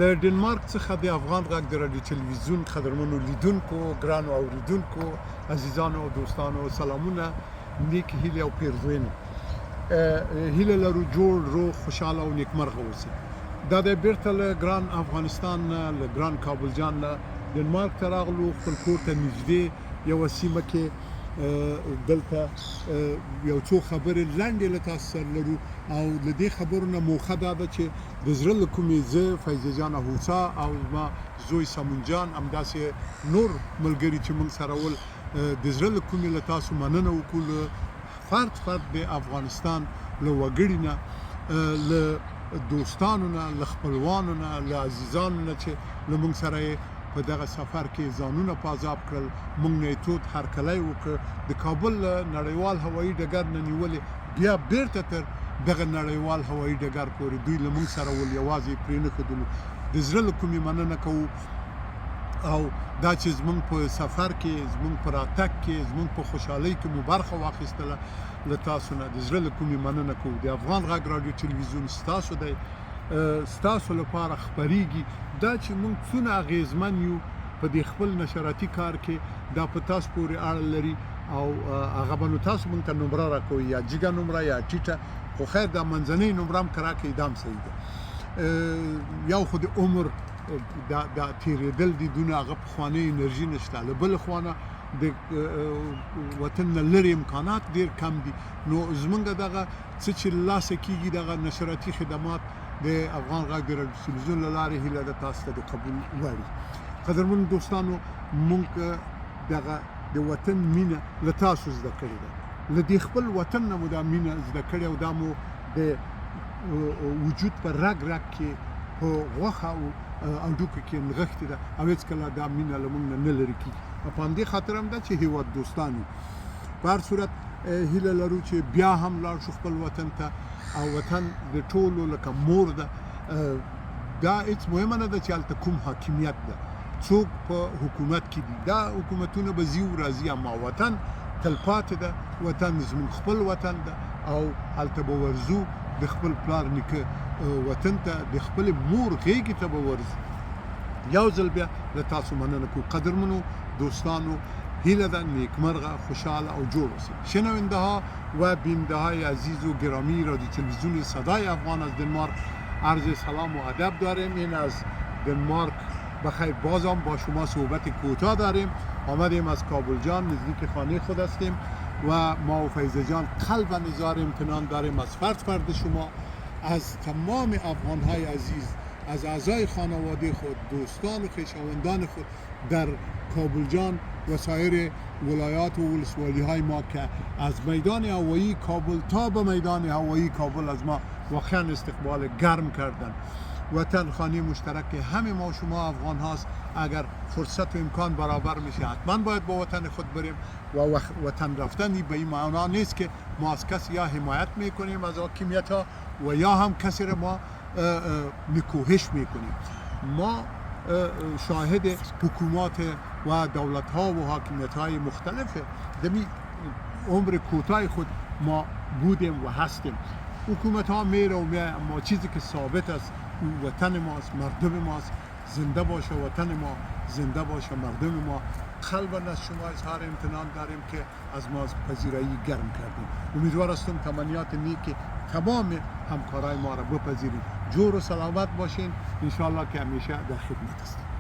له ډنمارک څخه د افغان غږ د رادیو تلویزیون قدرمنو لیدونکو ګرانو اوریدونکو عزیزانو او دوستانو سلامونه نیک هیله او پیرزوینه هیله لرو جوړ روغ خوشحاله او نیکمرغه اوسئ دا د بیرته له ګران افغانستان نه له ګران کابل جان نه ډنمارک ته راغلو خپل کور ته نږدې یوه سیمه کې دلته یو څو خبرې لنډې له تاسو سره لرو او له دې خبرو نه موخه دا ده چې د زړه له کومې زه فیضه جان هوسا او زما زوی سمون جان همداسې نور ملګري چې موږ سره ول د زړه له کومې له تاسو مننه وکړو له فرد د افغانستان له وګړي نه له دوستانو نه له خپلوانو نه له عزیزانو نه چې له موږ سره په دغه سفر کې ځانونه په عذاب کړل موږ نه یې تود هرکلی وکړ د کابل نړیوال هوایي ډګر نه نیولې بیا بیرته تر دغه نړیوال هوایي ډګر پورې دوی له موږ سره ول یوازې پرې نه ښودلو د زړه له کومې مننه کوو او دا چې زمونږ په سفر کې زمونږ په راتګ کې زمونږ په خوشحالۍ کې مو برخه واخیستله له تاسو نه د زړه له کومې مننه کوو د افغان غږ رادیو تلویزیون ستاسو دی ستاسو لپاره خپریږي دا چې موږ څونه اغیزمن یو په دې خپل نشراتي کار کې دا په تاسو پورې اړه لري او هغه به نو تاسو موږ ته نمره راکوئ یا جګه نمره یا ټیټه خو خیر دا منځنۍ نمره هم که راکوئ دا هم صحیح ده یو خو د عمر دا تېرېدل دي دونه هغه پخوانۍ انرژي نشته له بله خوا نه د وطن نه لرې امکانات ډېر کم دي نو زمونږ دغه څه چې له لاسه کېږي دغه نشراتي خدمات د افغان غږ د رادیو تلویزیون له لارې هیله ده تاسو ته د قبول وړي قدرمنو دوستانو مونږ دغه د وطن مینه له تاسو زده کړې ده له دې خپل وطن نه مو دا مینه زده کړې او دا مو د وجود په رګ کې په غوښه او هډوکو کې نغښتې ده او هېڅکله دا مینه له موږ نه نه لرې کېږي په همدې خاطر هم ده چې هېواد دوستان یو په هر صورت هیله لرو چې بیا هم لاړ شو خپل وطن ته او وطن د ټولو لکه مور ده دا هېڅ مهمه نه ده چې هلته کوم حاکمیت ده څوک په حکومت کې دي دا حکومتونه به ځي او راځي اما وطن تلپاتې ده وطن زموږ خپل وطن ده او هلته به ورځو د خپل پلار نیکه وطن ته د خپل مور غېږې ته به ورځو یو ځل بیا له تاسو مننه کوو قدرمنو دوستانو هیله ده نیکمرغه خوشحال او جور اوسید شنونده ها و بیننده های عزیز و گرامی رادیو تلویزیون صدای افغان از دنمارک عرض سلام و ادب داریم این از دنمارک بخیر باز هم با شما صحبت کوتاه داریم آمدیم از کابل جان نزدیک خانه خود هستیم و ما و فیضه جان قلب نزار امتنان داریم از فرد شما از تمام افغان های عزیز از اعضای خانواده خود دوستان و خویشاوندان خود در کابل جان و سایر ولایات و ولسوالی های ما که از میدان هوایی کابل تا به میدان هوایی کابل از ما واقعا استقبال گرم کردند وطن خانه مشترک همه ما شما افغان هاست اگر فرصت و امکان برابر میشه حتما باید با وطن خود بریم و وطن رفتنی به این معنا نیست که ما از کسی یا حمایت میکنیم از حاکمیت ها و یا هم کسی را ما نکوهش میکنیم ما شاهد حکومات و دولت ها و حاکمیت های مختلف دمی عمر کوتاه خود ما بودیم و هستیم حکومت ها میره و میره اما چیزی که ثابت است وطن ماست مردم ماست زنده باشه وطن ما زنده باشه مردم ما قلباً از شما اظهار امتنان داریم که از ما پذیرایی گرم کردیم امیدوار هستم تمنیات نیک تمام همکارای ما را بپذیرید جور و سلامت باشین انشالله که همیشه در خدمت هستیم